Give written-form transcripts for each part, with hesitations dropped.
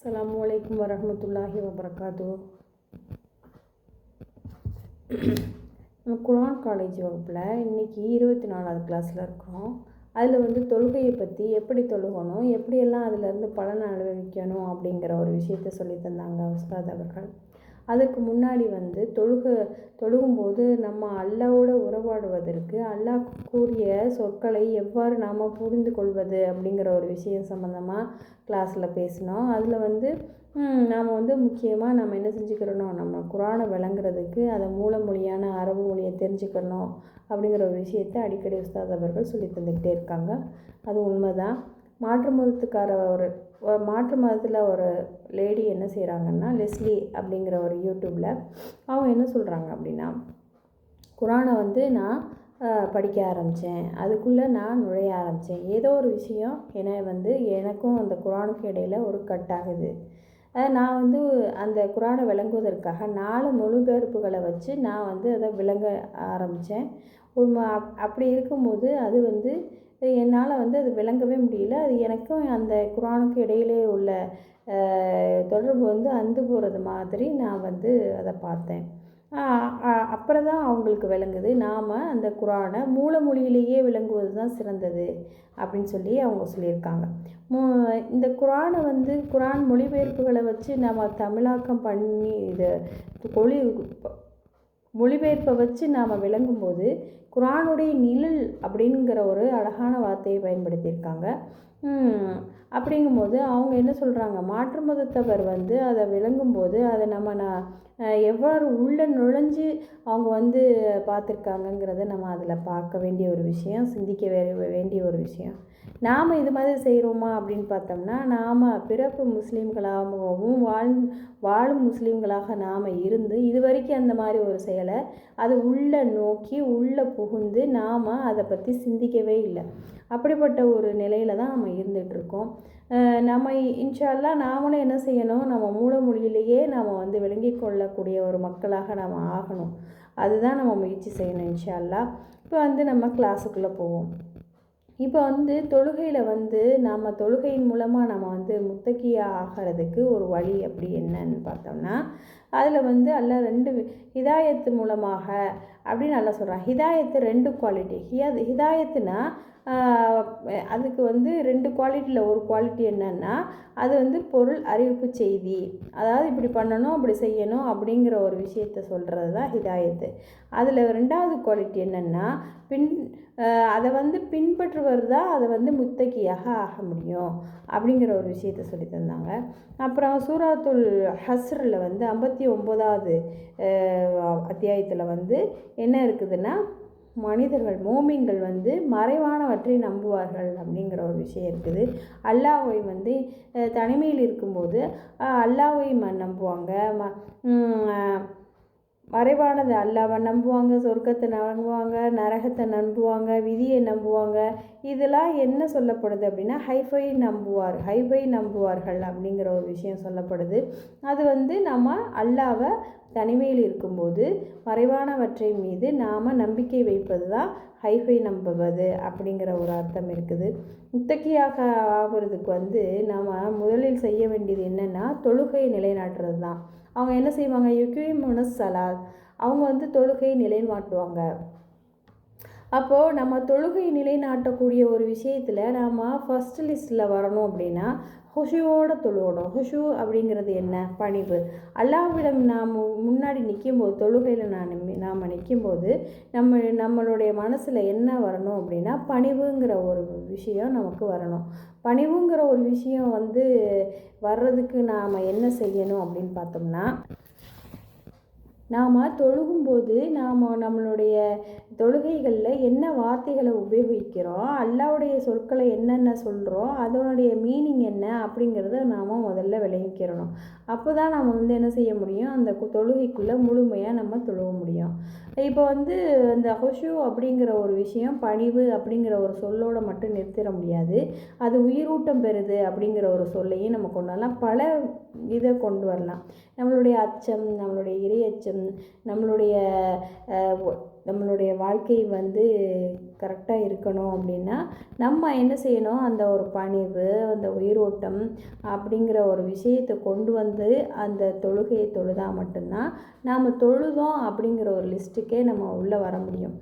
அஸ்ஸலாமு அலைக்கும் வரஹ்மத்துல்லாஹி வபரகாத்துஹு. நம்ம குர்ஆன் காலேஜ் வகுப்பில் இன்றைக்கி 24வது கிளாஸில் இருக்கிறோம். அதில் தொழுகையை பற்றி எப்படி தொழுகணும், எப்படியெல்லாம் அதிலேருந்து பலன் அனுபவிக்கணும் அப்படிங்கிற ஒரு விஷயத்த சொல்லி தந்தாங்க உஸ்தாத் அவர்கள். அதற்கு முன்னாடி தொழுகும்போது நம்ம அல்லாஹ்வோட உறவாடுவதற்கு அல்லாஹ் கூறிய சொற்களை எவ்வாறு நாம் புரிந்து கொள்வது அப்படிங்கிற ஒரு விஷயம் சம்மந்தமாக கிளாஸில் பேசினோம். அதில் நாம் முக்கியமாக நம்ம என்ன செஞ்சுக்கிறணும், நம்ம குர்ஆனை விளங்குறதுக்கு அதை மூல மொழியான அரபு மொழியை தெரிஞ்சுக்கணும் அப்படிங்கிற ஒரு விஷயத்தை அடிக்கடி உஸ்தாத் அவர்கள் சொல்லி தந்துக்கிட்டே இருக்காங்க. அது உண்மைதான். மாற்று மதத்தில் ஒரு லேடி என்ன செய்கிறாங்கன்னா, லெஸ்லி அப்படிங்கிற ஒரு யூடியூப்பில் அவங்க என்ன சொல்கிறாங்க அப்படின்னா, குர்ஆனை நான் படிக்க ஆரம்பித்தேன், அதுக்குள்ளே நான் நுழைய ஆரம்பித்தேன். ஏதோ ஒரு விஷயம் எனக்கும் அந்த குர்ஆனுக்கு இடையில் ஒரு கட்டாகுது. நான் அந்த குர்ஆனை விளங்குவதற்காக 4 மொழிபெயர்ப்புகளை வச்சு நான் அதை விளங்க ஆரம்பித்தேன். அப்படி இருக்கும்போது அது என்னால் அது விளங்கவே முடியல. அது எனக்கும் அந்த குர்ஆனுக்கு இடையிலே உள்ள தொடர்பு அந்து போகிறது மாதிரி நான் அதை பார்த்தேன். அப்புறம் தான் அவங்களுக்கு விளங்குது, நாம் அந்த குர்ஆனை மூல மொழியிலேயே விளங்குவது தான் சிறந்தது அப்படின்னு சொல்லி அவங்க சொல்லியிருக்காங்க. இந்த குர்ஆனை குர்ஆன் மொழிபெயர்ப்புகளை வச்சு நம்ம தமிழாக்கம் பண்ணி மொழிபெயர்ப்பை வச்சு நாம் விளங்கும்போது குர்ஆனுடைய நிழல் அப்படிங்கிற ஒரு அழகான வார்த்தையை பயன்படுத்தியிருக்காங்க. அப்படிங்கும்போது அவங்க என்ன சொல்கிறாங்க, மாற்று மதத்தவர் அதை விளங்கும்போது அதை நான் எவ்வாறு உள்ளே நுழைஞ்சு அவங்க பார்த்துருக்காங்கங்கிறத நம்ம அதில் பார்க்க வேண்டிய ஒரு விஷயம், சிந்திக்க வேண்டிய ஒரு விஷயம். நாம் இது மாதிரி செய்கிறோமா அப்படின்னு பார்த்தோம்னா, நாம் பிறப்பு முஸ்லீம்களாகவும் வாழும் முஸ்லீம்களாக நாம் இருந்து இது வரைக்கும் அந்த மாதிரி ஒரு செயலை அது உள்ளே நோக்கி உள்ளே புகுந்து நாம் அதை பற்றி சிந்திக்கவே இல்லை. அப்படிப்பட்ட ஒரு நிலையில் தான் நம்ம இருந்துகிட்ருக்கோம். நம்ம இன்ஷா அல்லாஹ் நாமளும் என்ன செய்யணும், நம்ம மூல மொழியிலேயே நாம் விளங்கி கொள்ளக்கூடிய ஒரு மக்களாக நாம் ஆகணும். அதுதான் நம்ம முயற்சி செய்யணும் இன்ஷா அல்லாஹ். இப்போ நம்ம கிளாஸுக்குள்ளே போவோம். இப்போ தொழுகையில் நம்ம தொழுகையின் மூலமாக நம்ம முத்தக்கியாக ஆகிறதுக்கு ஒரு வழி அப்படி என்னன்னு பார்த்தோம்னா, அதில் அல்லாஹ் 2 ஹிதாயத்து மூலமாக அப்படின்னு நல்லா சொல்கிறான். ஹிதாயத்து 2 குவாலிட்டி. ஹிதாயத்துனா அதுக்கு 2 குவாலிட்டியில் ஒரு குவாலிட்டி என்னன்னா, அது பொருள் அறிவிப்பு செய்தி, அதாவது இப்படி பண்ணணும் அப்படி செய்யணும் அப்படிங்கிற ஒரு விஷயத்த சொல்கிறது தான் ஹிதாயத்து. அதில் 2வது குவாலிட்டி என்னென்னா, அதை பின்பற்றுவது தான் அதை முத்தக்கியாக ஆக முடியும் அப்படிங்கிற ஒரு விஷயத்த சொல்லி தந்தாங்க. அப்புறம் சூரத்துல் ஹஸ்ரில் 59வது அத்தியாயத்தில் என்ன இருக்குதுன்னா, மனிதர்கள் மோமீன்கள் மறைவானவற்றை நம்புவார்கள் அப்படிங்கிற ஒரு விஷயம் இருக்குது. அல்லாஹ்வை தனிமையில் இருக்கும்போது அல்லாஹ்வை நம்புவாங்க, மறைவானது அல்லாஹ்வை நம்புவாங்க, சொர்க்கத்தை நம்புவாங்க, நரகத்தை நம்புவாங்க, விதியை நம்புவாங்க. இதெல்லாம் என்ன சொல்லப்படுது அப்படின்னா, ஹைஃபை நம்புவார்கள் அப்படிங்கிற ஒரு விஷயம் சொல்லப்படுது. அது நம்ம அல்லாஹ்வை தனிமையில் இருக்கும்போது மறைவானவற்றை மீது நாம் நம்பிக்கை வைப்பது தான் ஹைஃபை நம்புவது அப்படிங்கிற ஒரு அர்த்தம் இருக்குது. முத்தக்கியாக ஆகிறதுக்கு நாம் முதலில் செய்ய வேண்டியது என்னென்னா, தொழுகையை நிலைநாட்டுறது தான். அவங்க என்ன செய்வாங்க, யுகீமுன ஸலாத், அவங்க தொழுகையை நிலைநாட்டுவாங்க. அப்போது நம்ம தொழுகை நிலைநாட்டக்கூடிய ஒரு விஷயத்தில் நாம் ஃபஸ்ட்டு லிஸ்ட்டில் வரணும் அப்படின்னா ஹுஷுவோட தொழுகணும். ஹுஷு அப்படிங்கிறது என்ன, பணிவு. அல்லாஹ்விடம் நாம் முன்னாடி நிற்கும்போது, தொழுகையில் நாம் நிற்கும்போது நம்மளுடைய மனசில் என்ன வரணும் அப்படின்னா, பணிவுங்கிற ஒரு விஷயம் நமக்கு வரணும். பணிவுங்கிற ஒரு விஷயம் வர்றதுக்கு நாம் என்ன செய்யணும் அப்படின்னு பார்த்தோம்னா, நாம் தொழுகும்போது நம்மளுடைய தொழுகைகளில் என்ன வார்த்தைகளை உபயோகிக்கிறோம், அல்லாஹ்வுடைய சொற்களை என்னென்ன சொல்கிறோம், அதனுடைய மீனிங் என்ன அப்படிங்கிறத நாம் முதல்ல விளங்கிக்கிறணும். அப்போ தான் நம்ம என்ன செய்ய முடியும், அந்த தொழுகைக்குள்ளே முழுமையாக நம்ம தொழுக முடியும். இப்போ அந்த ஹுஷு அப்படிங்கிற ஒரு விஷயம் பணிவு அப்படிங்கிற ஒரு சொல்லோடு மட்டும் நிறுத்திட முடியாது. அது உயிரூட்டம் பெறுது அப்படிங்கிற ஒரு சொல்லையும் நம்ம கொண்டு வரலாம். பல இதை கொண்டு வரலாம். நம்மளுடைய அச்சம், நம்மளுடைய இறை அச்சம், நம்மளுடைய நம்மளுடைய வாழ்க்கை வந்து கரெக்டாக இருக்கணும் அப்படின்னா நம்ம என்ன செய்யணும், அந்த ஒரு பணிவு, அந்த உயிரோட்டம் அப்படிங்கிற ஒரு விஷயத்தை கொண்டு வந்து அந்த தொழுகையை தொழுதால் மட்டும்தான் நாம் தொழுதோம் அப்படிங்கிற ஒரு லிஸ்ட்டுக்கே நம்ம உள்ளே வர முடியும்.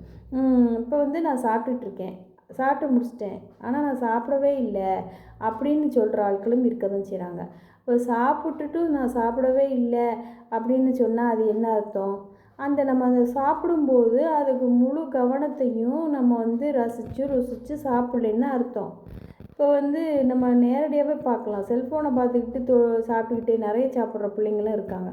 இப்போ வந்து நான் சாப்பிட்டுட்ருக்கேன், சாப்பிட்டு முடிச்சிட்டேன், ஆனால் நான் சாப்பிடவே இல்லை அப்படின்னு சொல்கிற ஆட்களும் இருக்க தான் செய்கிறாங்க. இப்போ சாப்பிட்டுட்டு நான் சாப்பிடவே இல்லை அப்படின்னு சொன்னால் அது என்ன அர்த்தம்? நம்ம அதை சாப்பிடும்போது அதுக்கு முழு கவனத்தையும் நம்ம வந்து ரசித்து ருசித்து சாப்பிட்லன்னு அர்த்தம். இப்போ வந்து நம்ம நேரடியாகவே பார்க்கலாம், செல்ஃபோனை பார்த்துக்கிட்டு சாப்பிட்டுக்கிட்டே நிறைய சாப்பிட்ற பிள்ளைங்களும் இருக்காங்க.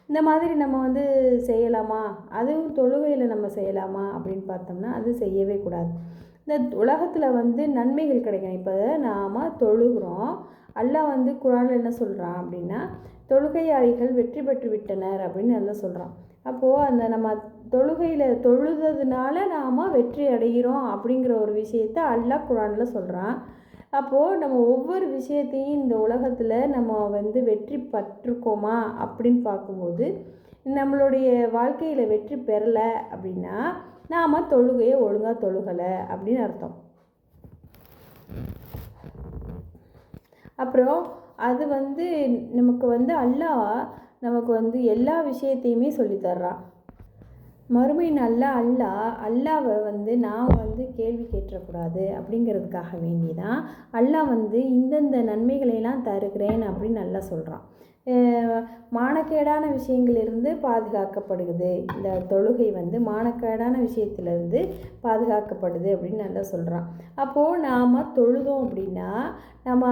இந்த மாதிரி நம்ம வந்து செய்யலாமா? அதுவும் தொழுகையில் நம்ம செய்யலாமா அப்படின்னு பார்த்தோம்னா அது செய்யவே கூடாது. இந்த உலகத்தில் வந்து நன்மைகள் கிடைக்கும். இப்போ நாம் தொழுகிறோம், அல்லாஹ் வந்து குர்ஆனில் என்ன சொல்கிறான் அப்படின்னா, தொழுகையாளிகள் வெற்றி பெற்று விட்டனர் அப்படின்னு நல்லா சொல்கிறான். அப்போது நம்ம தொழுகையில் தொழுததுனால நாம் வெற்றி அடைகிறோம் அப்படிங்கிற ஒரு விஷயத்தை அல்லாஹ் குர்ஆனில் சொல்கிறான். அப்போது நம்ம ஒவ்வொரு விஷயத்தையும் இந்த உலகத்தில் நம்ம வந்து வெற்றி பெற்றிருக்கோமா அப்படின்னு பார்க்கும்போது, நம்மளுடைய வாழ்க்கையில் வெற்றி பெறலை அப்படின்னா நாம் தொழுகையை ஒழுங்காக தொழுகலை அப்படின்னு அர்த்தம். அப்புறம் அது வந்து நமக்கு வந்து அல்லாஹ் நமக்கு வந்து எல்லா விஷயத்தையுமே சொல்லித்தர்றான். மறுமை நாளில் அல்லாவை வந்து நாம் வந்து கேள்வி கேட்டுறக்கூடாது அப்படிங்கிறதுக்காக வேண்டி தான் அல்லாஹ் வந்து இந்தந்த நன்மைகளையெல்லாம் தருகிறேன் அப்படின்னு நல்லா சொல்கிறான். மானக்கேடான விஷயங்களிலிருந்து பாதுகாக்கப்படுகிறது. இந்த தொழுகை வந்து மானக்கேடான விஷயத்திலிருந்து பாதுகாக்கப்படுது அப்படின்னு நல்லா சொல்கிறான். அப்போது நாம் தொழுதோம் அப்படின்னா நம்ம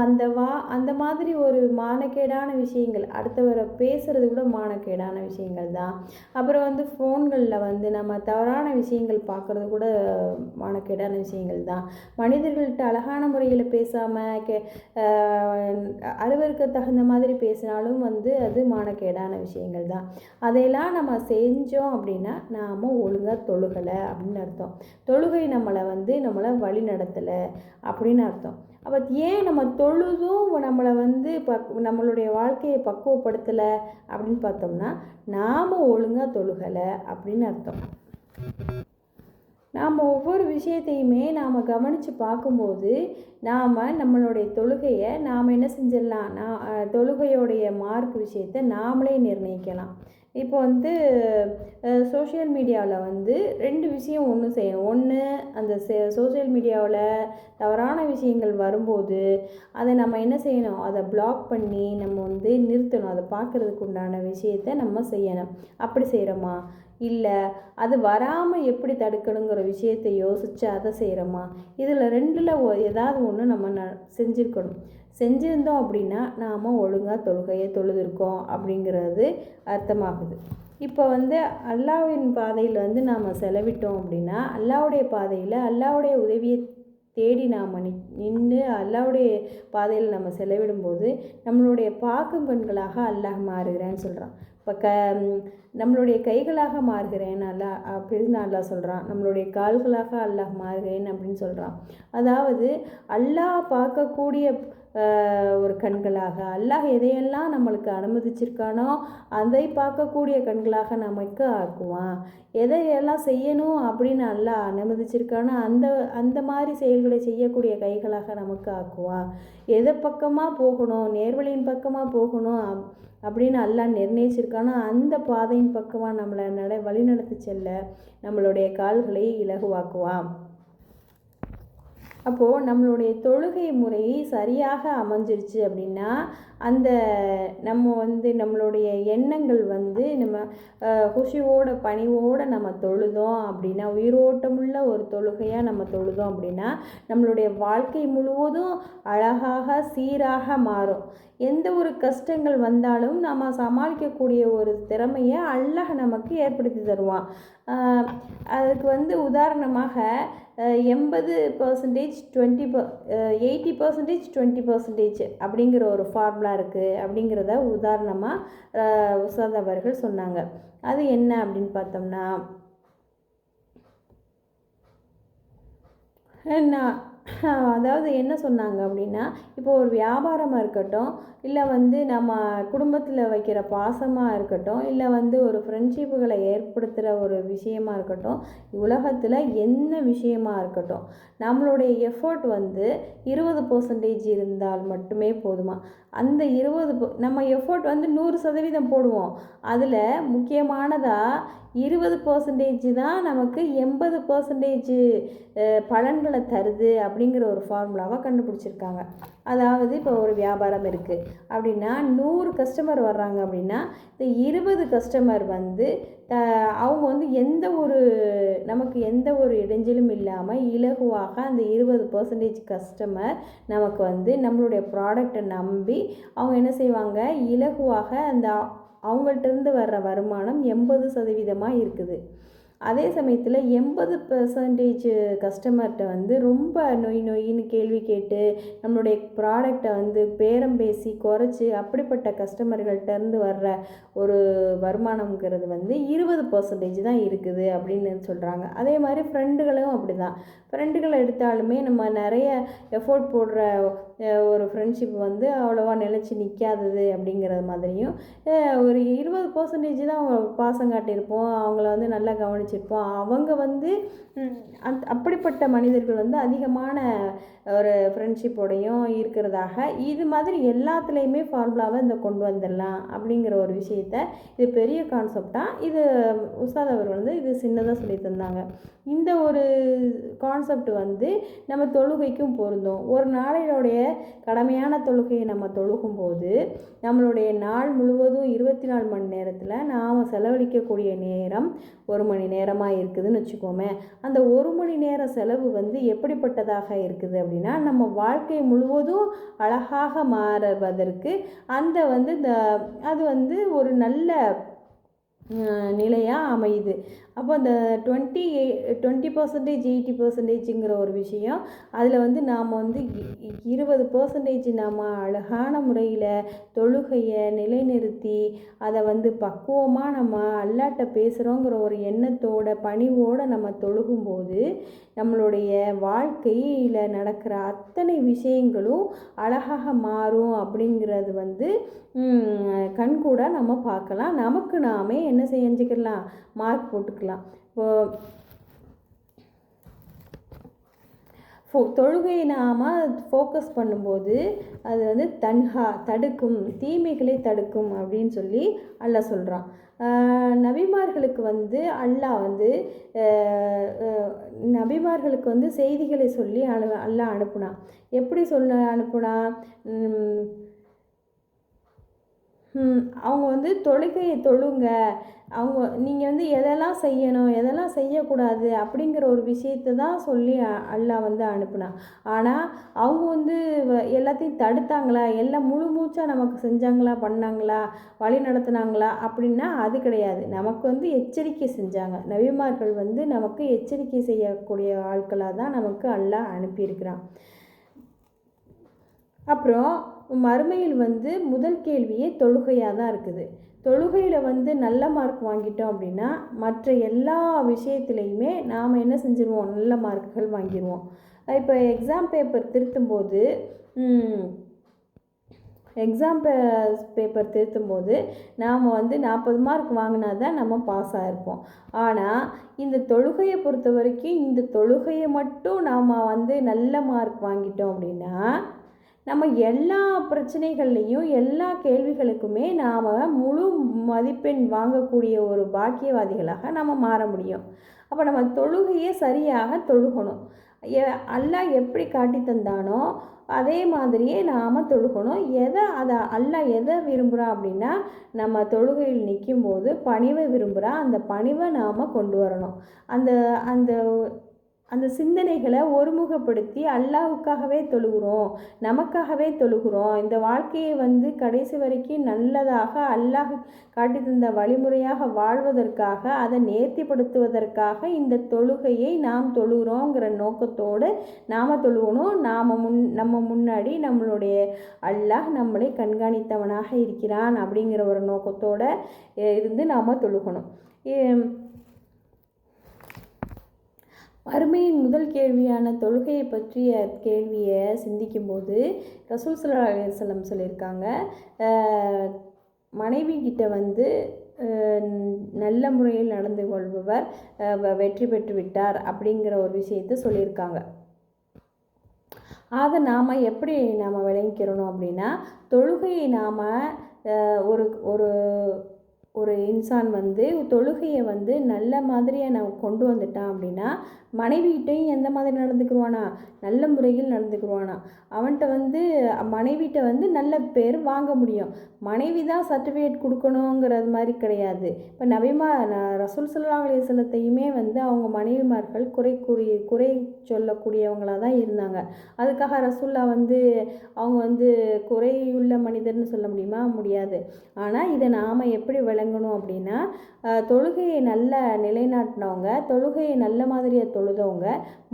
அந்த மாதிரி ஒரு மானக்கேடான விஷயங்கள், அடுத்தவரை பேசுகிறது கூட மானக்கேடான விஷயங்கள் தான். அப்புறம் வந்து ஃபோன்களில் வந்து நம்ம தவறான விஷயங்கள் பார்க்குறது கூட மானக்கேடான விஷயங்கள் தான். மனிதர்கள்ட்ட அழகான முறையில் பேசாமல் அலுவலுக்கு தகுந்த மாதிரி பேசினாலும் வந்து அது மானக்கேடான விஷயங்கள் தான். அதையெல்லாம் நம்ம செஞ்சோம் அப்படின்னா நாம் ஒழுங்காக தொழுகலை அப்படின்னு அர்த்தம். தொழுகை நம்மளை வழி நடத்தலை அப்படின்னு அர்த்தம். அப்போ ஏன் நம்ம தொழுதும் நம்மளை வந்து நம்மளுடைய வாழ்க்கையை பக்குவப்படுத்தலை அப்படின்னு பார்த்தோம்னா நாம் ஒழுங்காக தொழுகலை அப்படின்னு அர்த்தம். நாம் ஒவ்வொரு விஷயத்தையுமே நாம் கவனித்து பார்க்கும்போது நம்மளுடைய தொழுகையை நாம் என்ன செஞ்சிடலாம், தொழுகையோடைய மார்க் விஷயத்தை நாமளே நிர்ணயிக்கலாம். இப்போ வந்து சோஷியல் மீடியாவில் வந்து 2 விஷயம் செய்யணும். ஒன்று, அந்த சோஷியல் மீடியாவில் தவறான விஷயங்கள் வரும்போது அதை நம்ம என்ன செய்யணும், அதை பிளாக் பண்ணி நம்ம வந்து நிறுத்தணும். அதை பார்க்குறதுக்கு உண்டான விஷயத்தை நம்ம செய்யணும். அப்படி செய்கிறோமா? இல்லை அது வராமல் எப்படி தடுக்கணுங்கிற விஷயத்தை யோசித்து அதை செய்கிறோமா? இதில் 2ல் ஏதாவது ஒன்று நம்ம செஞ்சுருந்தோம் அப்படின்னா நாம் ஒழுங்காக தொழுகையை தொழுதுருக்கோம் அப்படிங்கிறது அர்த்தமாகுது. இப்போ வந்து அல்லாஹ்வின் பாதையில் வந்து நாம் செலவிட்டோம் அப்படின்னா அல்லாஹ்வுடைய பாதையில் அல்லாஹ்வுடைய உதவியை தேடி நாம் நின்று அல்லாஹ்வுடைய பாதையில் நம்ம செலவிடும்போது நம்மளுடைய பார்க்கும் கண்களாக அல்லாஹ் மாறுகிறேன்னு சொல்கிறான். இப்போ நம்மளுடைய கைகளாக மாறுகிறேன் அல்லாஹ் அப்படின்னு அல்லாஹ் சொல்கிறான். நம்மளுடைய கால்களாக அல்லாஹ் மாறுகிறேன் அப்படின்னு சொல்கிறான். அதாவது அல்லாஹ் பார்க்கக்கூடிய ஒரு கண்களாக, அல்லாஹ் எதையெல்லாம் நம்மளுக்கு அனுமதிச்சிருக்கானோ அதை பார்க்கக்கூடிய கண்களாக நமக்கு ஆக்குவான். எதையெல்லாம் செய்யணும் அப்படின்னு அல்லாஹ் அனுமதிச்சிருக்கானோ அந்த மாதிரி செயல்களை செய்யக்கூடிய கைகளாக நமக்கு ஆக்குவான். எதை பக்கமாக போகணும், நேர்வழியின் பக்கமாக போகணும் அப்படின்னு அல்லாஹ் நிர்ணயிச்சிருக்கானோ அந்த பாதையின் பக்கமாக நம்மளை வழிநடத்தி செல்ல நம்மளுடைய கால்களை இலகுவாக்குவான். அப்போது நம்மளுடைய தொழுகை முறை சரியாக அமைஞ்சிருச்சு அப்படின்னா நம்ம வந்து நம்மளுடைய எண்ணங்கள் வந்து நம்ம குஷியோட பணிவோடு நம்ம தொழுதோம் அப்படின்னா, உயிரோட்டமுள்ள ஒரு தொழுகையாக நம்ம தொழுதோம் அப்படின்னா நம்மளுடைய வாழ்க்கை முழுவதும் அழகாக சீராக மாறும். எந்த ஒரு கஷ்டங்கள் வந்தாலும் நம்ம சமாளிக்கக்கூடிய ஒரு திறமையை அல்லாஹ் நமக்கு ஏற்படுத்தி தருவான். அதுக்கு வந்து உதாரணமாக 80% 80% 20% அப்படிங்கிற ஒரு ஃபார்முலா இருக்குது அப்படிங்கிறத உதாரணமாக உஸ்தாத் அவர்கள் சொன்னாங்க. அது என்ன அப்படின்னு பார்த்தோம்னா, அதாவது என்ன சொன்னாங்க அப்படின்னா, இப்போ ஒரு வியாபாரமாக இருக்கட்டும், இல்லை வந்து நம்ம குடும்பத்தில் வைக்கிற பாசமாக இருக்கட்டும், இல்லை வந்து ஒரு ஃப்ரெண்ட்ஷிப்புகளை ஏற்படுத்துகிற ஒரு விஷயமா இருக்கட்டும், உலகத்தில் என்ன விஷயமா இருக்கட்டும், நம்மளுடைய எஃபோர்ட் வந்து 20% இருந்தால் மட்டுமே போதுமா. அந்த நம்ம எஃபோர்ட் வந்து 100% போடுவோம். அதில் முக்கியமானதாக 20% தான் நமக்கு 80% பலன்களை தருது அப்படிங்கிற ஒரு ஃபார்முலாவை கண்டுபிடிச்சிருக்காங்க. அதாவது இப்போ ஒரு வியாபாரம் இருக்குது அப்படின்னா 100 கஸ்டமர் வர்றாங்க அப்படின்னா இந்த 20 கஸ்டமர் வந்து அவங்க வந்து நமக்கு எந்த ஒரு இடைஞ்சலும் இல்லாமல் இலகுவாக அந்த 20% கஸ்டமர் நமக்கு வந்து நம்மளுடைய ப்ராடக்டை நம்பி அவங்க என்ன செய்வாங்க, இலகுவாக அவங்கள்ட்ட வர்ற வருமானம் 80% இருக்குது. அதே சமயத்தில் 80% கஸ்டமர்கிட்ட வந்து ரொம்ப நொயின்னு கேள்வி கேட்டு நம்மளுடைய ப்ராடக்டை வந்து பேரம் பேசி குறைச்சி அப்படிப்பட்ட கஸ்டமர்கள்ட்டேருந்து வர்ற ஒரு வருமானம்ங்கிறது வந்து 20% தான் இருக்குது அப்படின்னு சொல்கிறாங்க. அதே மாதிரி ஃப்ரெண்டுகளும் அப்படி தான். ஃப்ரெண்டுகளை எடுத்தாலுமே நம்ம நிறைய எஃபோர்ட் போடுற ஒரு ஃப்ரெண்ட்ஷிப் வந்து அவ்வளோவா நிலச்சி நிற்காதது அப்படிங்கிறது மாதிரியும், ஒரு 20% தான் அவங்க பாசம் காட்டியிருப்போம், அவங்கள வந்து நல்லா கவனிச்சிருப்போம், அவங்க வந்து அப்படிப்பட்ட மனிதர்கள் வந்து அதிகமான ஒரு ஃப்ரெண்ட்ஷிப்போடையும் இருக்கிறதாக, இது மாதிரி எல்லாத்துலேயுமே ஃபார்முலாவை கொண்டு வந்துடலாம் அப்படிங்கிற ஒரு விஷயத்த, இது பெரிய கான்செப்டாக இது உஸ்தாத் அவர்கள் வந்து இது சின்னதாக சொல்லி தந்தாங்க. இந்த ஒரு கான்செப்ட் வந்து நம்ம தொழுகைக்கும் பொருந்தும். ஒரு நாளையோடைய கடமையான தொழுகையை நம்ம தொழுகும்போது நம்மளுடைய நாள் முழுவதும் 24 மணி நேரத்தில் நாம் செலவழிக்கக்கூடிய நேரம் 1 மணி நேரமாக இருக்குதுன்னு வச்சுக்கோமே. அந்த 1 மணி நேர செலவு வந்து எப்படிப்பட்டதாக இருக்குது அப்படின்னா, நம்ம வாழ்க்கை முழுவதும் அழகாக மாறுவதற்கு அது வந்து ஒரு நல்ல நிலையாக அமையுது. அப்போ அந்த 20% 80%ங்கிற ஒரு விஷயம், அதில் வந்து நாம் வந்து 20% நாம் அழகான முறையில் தொழுகையை நிலைநிறுத்தி அதை வந்து பக்குவமாக நம்ம அல்லாட்ட பேசுகிறோங்கிற ஒரு எண்ணத்தோட பணிவோடு நம்ம தொழுகும்போது நம்மளுடைய வாழ்க்கையில் நடக்கிற அத்தனை விஷயங்களும் அழகாக மாறும் அப்படிங்கிறது வந்து கண்கூட நம்ம பார்க்கலாம். நமக்கு நாமே என்ன செஞ்சுக்கலாம், மார்க் போட்டுக்கலாம். தொழுகையை நாம் ஃபோக்கஸ் பண்ணும்போது அது வந்து தடுக்கும், தீமைகளை தடுக்கும் அப்படின்னு சொல்லி அல்லாஹ் சொல்கிறான். நபிமார்களுக்கு வந்து அல்லாஹ் வந்து நபிமார்களுக்கு வந்து செய்திகளை சொல்லி அல்லாஹ் அனுப்புனான். எப்படி அனுப்புனான்? அவங்க வந்து தொழுகையை தொழுங்க, நீங்கள் வந்து எதெல்லாம் செய்யணும் எதெல்லாம் செய்யக்கூடாது அப்படிங்கிற ஒரு விஷயத்தை தான் சொல்லி அல்லாஹ் வந்து அனுப்புனான். ஆனால் அவங்க வந்து எல்லாத்தையும் தடுத்தாங்களா, எல்லாம் முழு மூச்சாக நமக்கு செஞ்சாங்களா, பண்ணாங்களா, வழி நடத்துனாங்களா அப்படின்னா அது கிடையாது. நமக்கு வந்து எச்சரிக்கை செஞ்சாங்க. நபிமார்கள் வந்து நமக்கு எச்சரிக்கை செய்யக்கூடிய ஆட்களாக தான் நமக்கு அல்லாஹ் அனுப்பியிருக்கிறான். அப்புறம் மறுமையில் வந்து முதல் கேள்வியே தொழுகையாக தான் இருக்குது. தொழுகையில் வந்து நல்ல மார்க் வாங்கிட்டோம் அப்படின்னா மற்ற எல்லா விஷயத்துலையுமே நாம் என்ன செஞ்சுருவோம், நல்ல மார்க்குகள் வாங்கிடுவோம். இப்போ எக்ஸாம் பேப்பர் திருத்தும்போது நாம் வந்து 40 மார்க் வாங்கினா தான் நம்ம பாஸ் ஆகிருப்போம். ஆனால் இந்த தொழுகையை பொறுத்த வரைக்கும் இந்த தொழுகையை மட்டும் நாம் வந்து நல்ல மார்க் வாங்கிட்டோம் அப்படின்னா நம்ம எல்லா பிரச்சனைகள்லையும் எல்லா கேள்விகளுக்குமே நாம் முழு மதிப்பெண் வாங்கக்கூடிய ஒரு பாக்கியவாதிகளாக நம்ம மாற முடியும். அப்போ நம்ம தொழுகையை சரியாக தொழுகணும். அல்லாஹ் எப்படி காட்டி தந்தானோ அதே மாதிரியே நாம் தொழுகணும். அல்லாஹ் எதை விரும்புகிறான் அப்படின்னா, நம்ம தொழுகையில் நிற்கும்போது பணிவை விரும்புகிறான். அந்த பணிவை நாம் கொண்டு வரணும். அந்த சிந்தனைகளை ஒருமுகப்படுத்தி அல்லாஹ்வுக்காகவே தொழுகிறோம், நமக்காகவே தொழுகிறோம், இந்த வாழ்க்கையை வந்து கடைசி வரைக்கும் நல்லதாக அல்லாஹ் காட்டி தந்த வழிமுறையாக வாழ்வதற்காக, அதை நேர்த்திப்படுத்துவதற்காக இந்த தொழுகையை நாம் தொழுகிறோங்கிற நோக்கத்தோடு நாம் தொழுகணும். நம்ம முன்னாடி நம்மளுடைய அல்லாஹ் நம்மளை கண்காணித்தவனாக இருக்கிறான் அப்படிங்கிற ஒரு நோக்கத்தோடு இருந்து நாம் தொழுகணும். மறுமையின் முதல் கேள்வியான தொழுகையை பற்றிய கேள்வியை சிந்திக்கும்போது ரசூல் ஸல்லல்லாஹு அலைஹி வஸல்லம் சொல்லியிருக்காங்க, மனைவி கிட்ட வந்து நல்ல முறையில் நடந்து கொள்பவர் வெற்றி பெற்று விட்டார் அப்படிங்கிற ஒரு விஷயத்தை சொல்லியிருக்காங்க. அதை நாம் எப்படி நாம் விளங்கிக்கிறணும் அப்படின்னா, தொழுகையை நாம் ஒரு ஒரு ஒரு இன்சான் வந்து தொழுகையை வந்து நல்ல மாதிரியாக நான் கொண்டு வந்துட்டான் அப்படின்னா, மனைவிகிட்டையும் எந்த மாதிரி நடந்துக்குருவானா, நல்ல முறையில் நடந்துக்குருவானா. அவன்கிட்ட வந்து மனைவிகிட்ட வந்து நல்ல பேர் வாங்க முடியும். மனைவி தான் சர்டிஃபிகேட் கொடுக்கணுங்கிறது மாதிரி கிடையாது. இப்போ ரசூல் ஸல்லல்லாஹு அலைஹி வஸல்லத்தையுமே வந்து அவங்க மனைவிமார்கள் குறை சொல்லக்கூடியவங்களாக தான் இருந்தாங்க. அதுக்காக ரசூல்லா வந்து அவங்க வந்து குறையுள்ள மனிதர்னு சொல்ல முடியுமா? முடியாது. ஆனால் இதை நாம் எப்படி விளங்கணும் அப்படின்னா, தொழுகையை நல்ல நிலைநாட்டினவங்க, தொழுகையை நல்ல மாதிரியாக தொழுதவங்க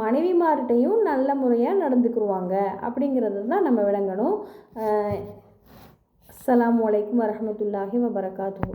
மனைவிமார்கிட்டையும் நல்ல முறையாக நடந்துக்குருவாங்க அப்படிங்கிறது தான் நம்ம விளங்கணும். அஸ்ஸலாமு அலைக்கும் வரஹ்மத்துல்லாஹி வபரகாத்துஹு.